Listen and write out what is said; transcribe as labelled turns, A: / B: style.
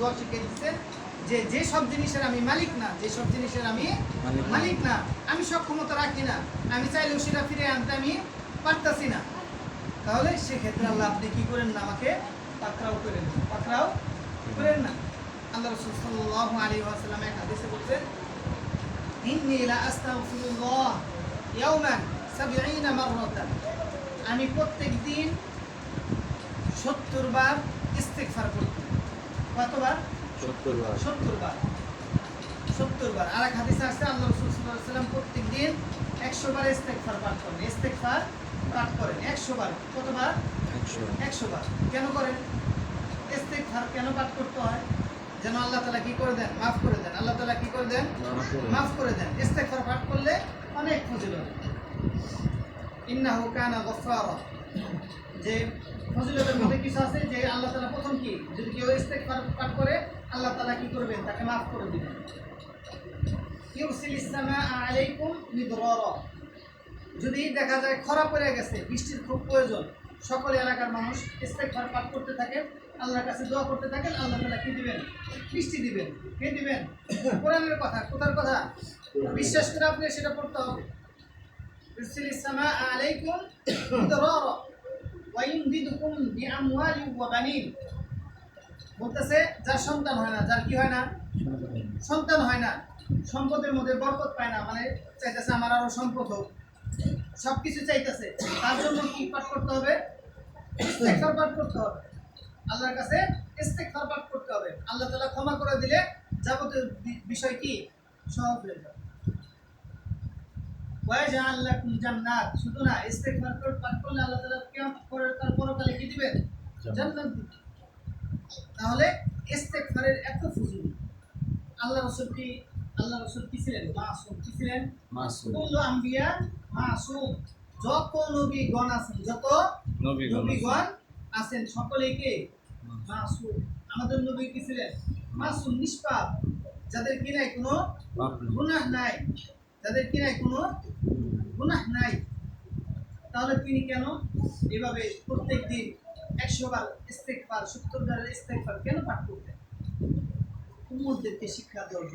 A: দোয়া শিখিয়ে দিচ্ছে যে যেসব জিনিসের আমি মালিক না, যেসব জিনিসের আমি মালিক না, আমি সক্ষমতা রাখি না, আমি চাইলেও সেটা ফিরে আনতে আমি পারতাছি না, তাহলে সেক্ষেত্রে আল্লাহ আপনি কি করেন না, আমাকে পাকড়াও করেন, পাকড়াও করেন না। আল্লাহ রাসূল সাল্লাল্লাহু আলাইহি ওয়াসাল্লাম এক হাদিসে বলেছেন, ইন্নী লা আস্তাগফিরুল্লাহ ইয়াওমান 70 মাররাতান, আমি প্রত্যেকদিন 70 বার ইস্তিগফার করি। কতবার? 70 বার। 70 বার, 70 বার। আর এক হাদিসে আছে আল্লাহ রাসূল সাল্লাল্লাহু আলাইহি ওয়াসাল্লাম প্রত্যেকদিন 100 বার ইস্তিগফার পাঠ করেন, ইস্তিগফার পাঠ করেন 100 বার। কতবার? 100 বার। কেন করেন? ইস্তিগফার কেন পাঠ করতে হয়? যেন আল্লাহ তাআলা কি করে দেন? মাফ করে দেন। আল্লাহ তাআলা কি করে দেন? মাফ করে দেন। ইস্তিগফার পাঠ করলে অনেক ফজিলত। ইন্নাহু কানা গফফারা, যে ফজিলতের মধ্যে কিছু আছে যে আল্লাহ তাআলা প্রথম কি, যদি কেউ ইস্তিগফার পাঠ করে আল্লাহ তাআলা কি করবেন? তাকে মাফ করে দিবেন। ইউরসিলিস সামাআ আলাইকুম মিদরারা, যদি দেখা যায় খরা পড়ে গেছে, বৃষ্টির খুব প্রয়োজন, সকল এলাকার মানুষ ইস্তিগফার পাঠ করতে থাকে, আল্লাহর কাছে দোয়া করতে থাকেন, আল্লাহ তাআলা কি দিবেন? বৃষ্টি দিবেন। কে দিবেন? কোরআনের কথা, কোথার কথা? বিশ্বাস করে আপনি সেটা পড়তে হবে। ইউরসিলিস সামাআ আলাইকুম মিদরারা ওয়া ইমদিদুকুম বিআমওয়ালিন ওয়া বানিন, বলতেছে যার সন্তান হয় না, যার কি হয় না? সন্তান হয় না, সম্পদের মধ্যে বরকত পায় না, মানে চাইতেছে আমার আরো সম্পদ হোক, সবকিছু চাইতেছে, তার জন্য কি পাঠ করতে হবে? ইস্তিগফার পাঠ করতে হবে। আল্লাহর কাছে ইস্তিগফার পাঠ করতে হবে। আল্লাহ তাআলা ক্ষমা করে দিলে যাবতীয় বিষয় কি সহজ হয়ে যাবে। ওয়াজআল লাকুম জান্নাত, শুধু না, ইস্তিগফার পাঠ করলে আল্লাহ তাআলা কিয়ামত পরকালে কি দিবেন? জান্নাত দিবেন। তাহলে ইস্তিগফারের এত ফজিলত। আল্লাহ রাসূল কি ছিলেন? মাসুম। কি ছিলেন? মাসুম। কুল্লু আম্বিয়া মাসুম, যত নবীগণ আছেন, যত নবীগণ আছেন সকলেই কে? মাসুম। আমাদের নবী কি ছিলেন? মাসুম, নিষ্পাপ, যাদের কি নাই কোনো গুনাহ নাই, যাদের কি নাই কোনো গুনাহ নাই। তাহলে তিনি কেন এভাবে প্রত্যেকদিন 100 বার ইস্তিগফার, 70 বার ইস্তিগফার কেন পাঠ করতেন? উম্মতদেরকে শিক্ষা দেওয়ার জন্য।